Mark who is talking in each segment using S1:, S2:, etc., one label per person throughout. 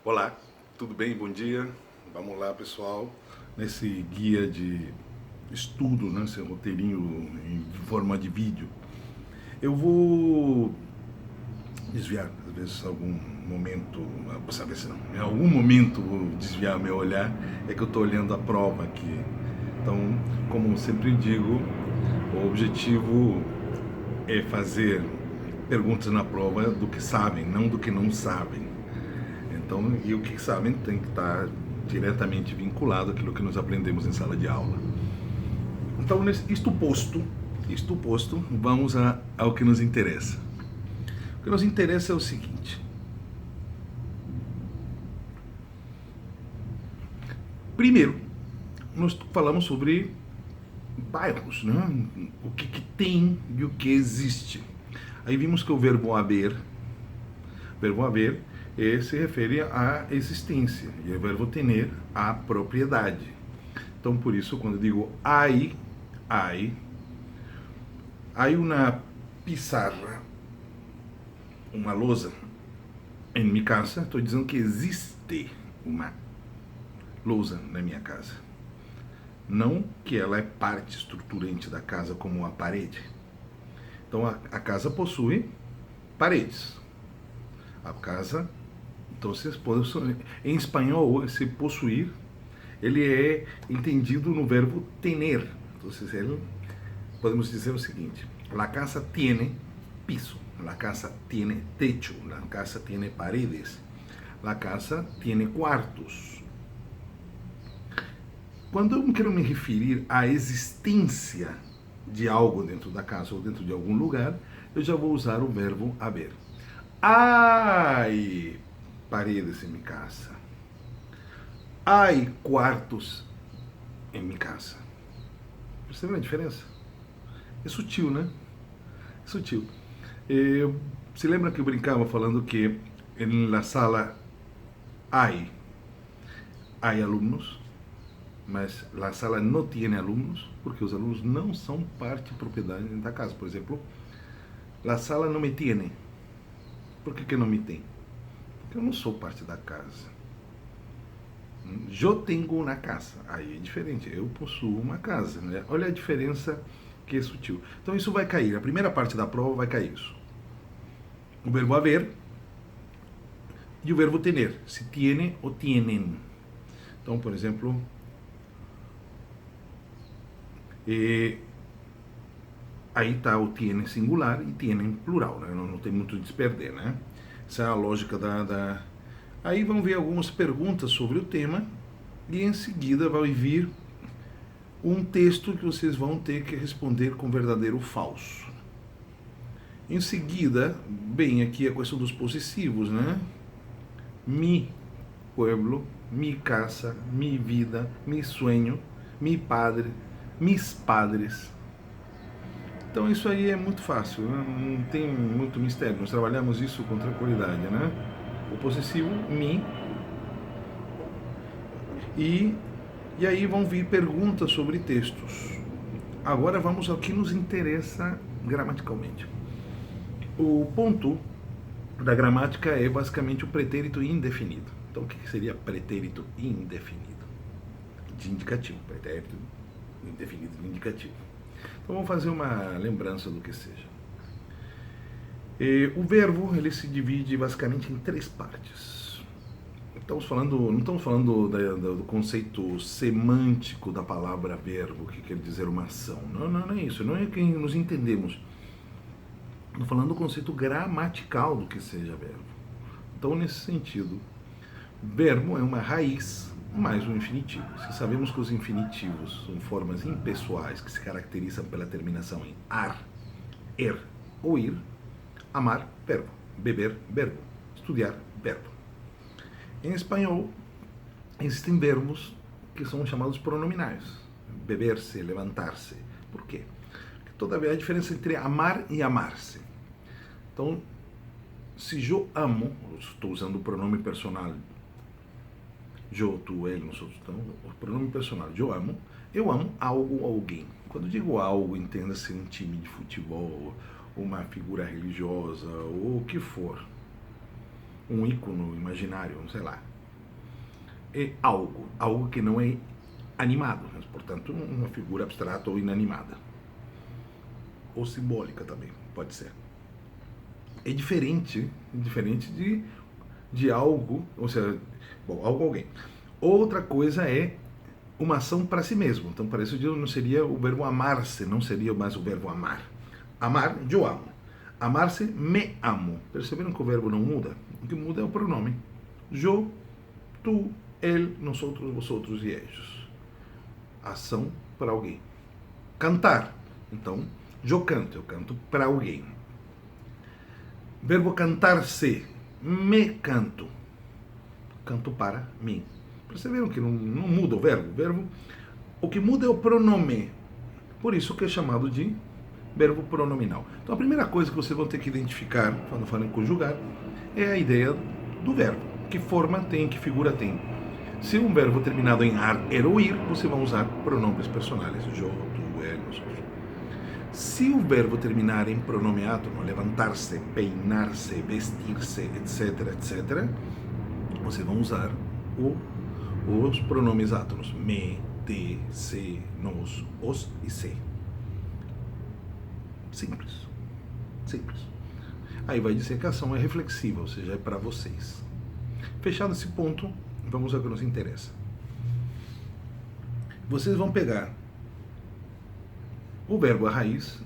S1: Olá, tudo bem? Bom dia. Vamos lá, pessoal. Nesse guia de estudo, né, esse roteirinho em forma de vídeo, eu vou desviar, às vezes, algum momento, sabe se não, em algum momento vou desviar meu olhar, é que eu estou olhando a prova aqui. Então, como eu sempre digo, o objetivo é fazer perguntas na prova do que sabem, não do que não sabem. Então, e o que sabem tem que estar diretamente vinculado àquilo que nós aprendemos em sala de aula. Então, isto posto, vamos ao que nos interessa. O que nos interessa é o seguinte. Primeiro, nós falamos sobre bairros, né? O que tem e o que existe. Aí vimos que o verbo haver se refere à existência e o verbo tener à propriedade. Então, por isso, quando eu digo hay uma pizarra, uma lousa em minha casa, estou dizendo que existe uma lousa na minha casa. Não que ela é parte estruturante da casa como a parede. Então, a casa possui paredes. A casa, então, em espanhol, esse possuir, ele é entendido no verbo tener. Então, podemos dizer o seguinte: la casa tiene piso, la casa tiene techo, la casa tiene paredes, la casa tiene quartos. Quando eu quero me referir à existência de algo dentro da casa ou dentro de algum lugar, eu já vou usar o verbo haver. Hay paredes em minha casa. Hay quartos em minha casa. Percebeu a diferença? É sutil, né? É sutil. Se lembra que eu brincava falando que na sala hay alunos, mas a sala não tem alunos, porque os alunos não são parte e propriedade da casa. Por exemplo, a sala não me tem. Por que não me tem? Porque eu não sou parte da casa. Eu tenho uma casa. Aí é diferente. Eu possuo uma casa. Né? Olha a diferença que é sutil. Então isso vai cair. A primeira parte da prova vai cair isso. O verbo haver e o verbo tener. Se tiene ou tienen. Então, por exemplo, aí está o tiene singular e tienen plural. Né? Não tem muito de se perder. Né? Essa é a lógica da... Aí vão ver algumas perguntas sobre o tema e em seguida vai vir um texto que vocês vão ter que responder com verdadeiro ou falso. Em seguida, bem aqui a questão dos possessivos, né? Mi pueblo, mi casa, mi vida, mi sueño, mi padre, mis padres. Então isso aí é muito fácil, né? Não tem muito mistério. Nós trabalhamos isso com tranquilidade, né? O possessivo, mi. E aí vão vir perguntas sobre textos. Agora vamos ao que nos interessa gramaticalmente. O ponto da gramática é basicamente o pretérito indefinido. Então, o que seria pretérito indefinido? De indicativo, pretérito indefinido de indicativo. Então, vamos fazer uma lembrança do que seja. O verbo, ele se divide basicamente em três partes. Não estamos falando do conceito semântico da palavra verbo, que quer dizer uma ação. Não é isso, não é que nos entendemos. Estou falando do conceito gramatical do que seja verbo. Então, nesse sentido, verbo é uma raiz mais um infinitivo. Se sabemos que os infinitivos são formas impessoais que se caracterizam pela terminação em ar, er ou ir, amar, verbo, beber, verbo, estudar, verbo. Em espanhol, existem verbos que são chamados pronominais. Beber-se, levantar-se. Por quê? Porque todavia a diferença entre amar e amar-se. Então, se eu amo, estou usando o pronome personal, eu, tu, ele, nós outros, então, o pronome personal, eu amo algo ou alguém. Quando digo algo, entenda-se um time de futebol, uma figura religiosa, ou o que for. Um ícone imaginário, sei lá. é algo, algo que não é animado, mas, portanto, uma figura abstrata ou inanimada. Ou simbólica também, pode ser. É diferente de algo, ou seja, bom, algo alguém. Outra coisa é uma ação para si mesmo. Então, para isso, não seria o verbo amar-se, não seria mais o verbo amar. Amar, eu amo. Amar-se, me amo. Perceberam que o verbo não muda? O que muda é o pronome. Eu, tu, ele, nós outros, vosotros e eles. Ação para alguém. Cantar. Então, eu canto para alguém. Verbo cantar-se, me canto. Canto para mim. Perceberam que não muda o verbo? O que muda é o pronome. Por isso que é chamado de verbo pronominal. Então a primeira coisa que vocês vão ter que identificar quando falam em conjugar é a ideia do verbo. Que forma tem, que figura tem. Se um verbo terminado em ar, er ou ir, você vai usar pronomes personais. Eu, tu, ele, nosotros. Se o verbo terminar em pronome átono, levantar-se, peinar-se, vestir-se, etc., etc., você vai usar os pronomes átonos. Me, te, se, nos, os e se. Simples. Simples. Aí vai dizer que a ação é reflexiva, ou seja, é para vocês. Fechado esse ponto, vamos ao que nos interessa. Vocês vão pegar o verbo à raiz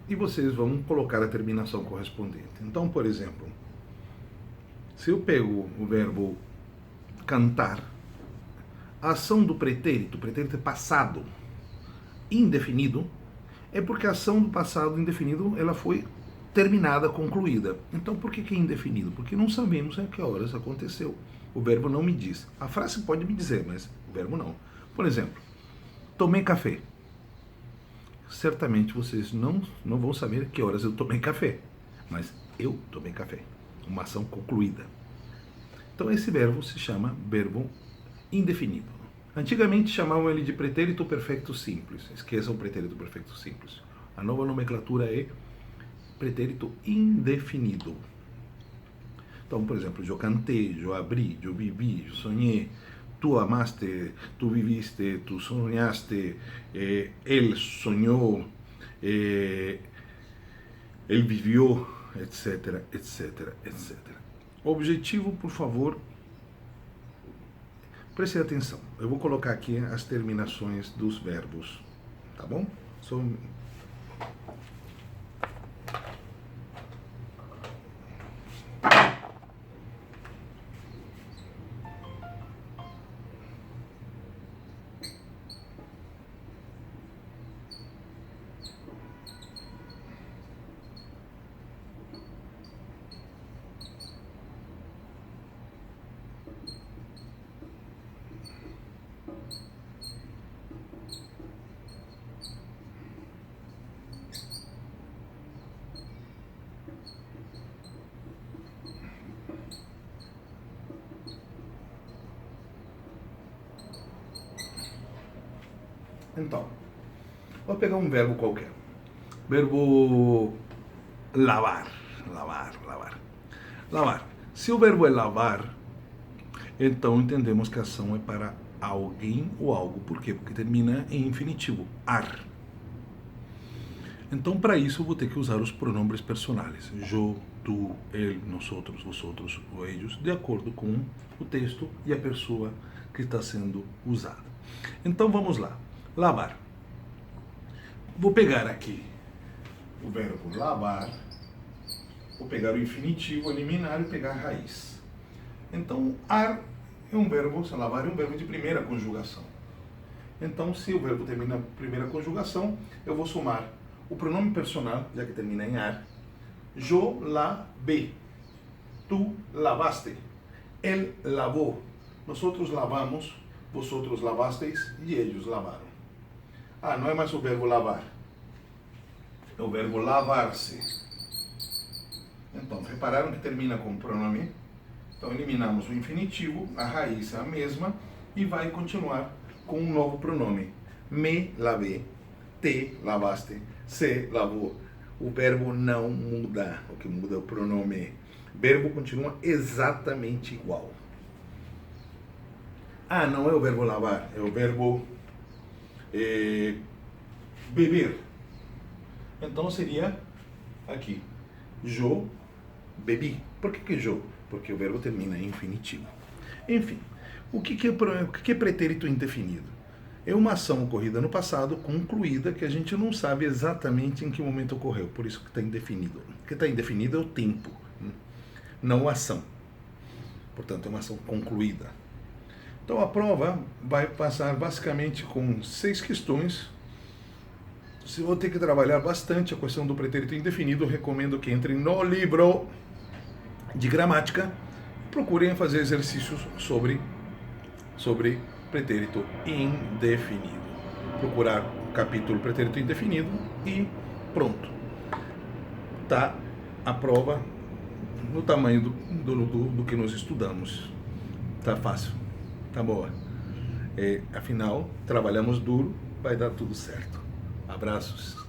S1: e vocês vão colocar a terminação correspondente. Então, por exemplo, se eu pego o verbo cantar, a ação do pretérito é passado indefinido, é porque a ação do passado indefinido ela foi terminada, concluída. Então, por que é indefinido? Porque não sabemos a que horas aconteceu. O verbo não me diz. A frase pode me dizer, mas o verbo não. Por exemplo, tomei café. Certamente vocês não vão saber que horas eu tomei café, mas eu tomei café. Uma ação concluída. Então, esse verbo se chama verbo indefinido. Antigamente chamavam ele de pretérito perfeito simples. Esqueça o pretérito perfeito simples. A nova nomenclatura é pretérito indefinido. Então, por exemplo, eu cantei, eu abri, eu vivi, eu sonhei, tu amaste, tu viviste, tu sonhaste, ele sonhou, ele viveu, etc, etc, etc. O objetivo, por favor, preste atenção. Eu vou colocar aqui as terminações dos verbos, tá bom? Então, vou pegar um verbo qualquer. Verbo lavar. Lavar. Se o verbo é lavar, então entendemos que a ação é para alguém ou algo. Por quê? Porque termina em infinitivo. Ar. Então, para isso, eu vou ter que usar os pronomes personais. Eu, tu, ele, nós outros, vosotros, eles, de acordo com o texto e a pessoa que está sendo usada. Então, vamos lá. Lavar. Vou pegar aqui o verbo lavar, vou pegar o infinitivo, eliminar e pegar a raiz. Então, ar é um verbo, se lavar é um verbo de primeira conjugação. Então, se o verbo termina a primeira conjugação, eu vou somar o pronome personal, já que termina em ar. Eu lavei, tu lavaste, ele lavou, nós lavamos, vosotros lavasteis e eles lavaram. Ah, não é mais o verbo lavar. É o verbo lavar-se. Então, repararam que termina com pronome? Então, eliminamos o infinitivo, a raiz é a mesma, e vai continuar com um novo pronome. Me lavei, te lavaste, se lavou. O verbo não muda. O que muda é o pronome. O verbo continua exatamente igual. Ah, não é o verbo lavar, é o verbo beber. Então seria aqui, jo bebi. Por que jo? Porque o verbo termina em infinitivo. Enfim, o que é pretérito indefinido? É uma ação ocorrida no passado, concluída, que a gente não sabe exatamente em que momento ocorreu, por isso que está indefinido. O que está indefinido é o tempo, não a ação. Portanto, é uma ação concluída. Então a prova vai passar basicamente com 6 questões. Se vou ter que trabalhar bastante a questão do pretérito indefinido, recomendo que entrem no livro de gramática e procurem fazer exercícios sobre pretérito indefinido. Procurar o capítulo pretérito indefinido e pronto. Tá a prova no tamanho do que nós estudamos. Tá fácil, tá boa. Afinal, trabalhamos duro, vai dar tudo certo. Abraços.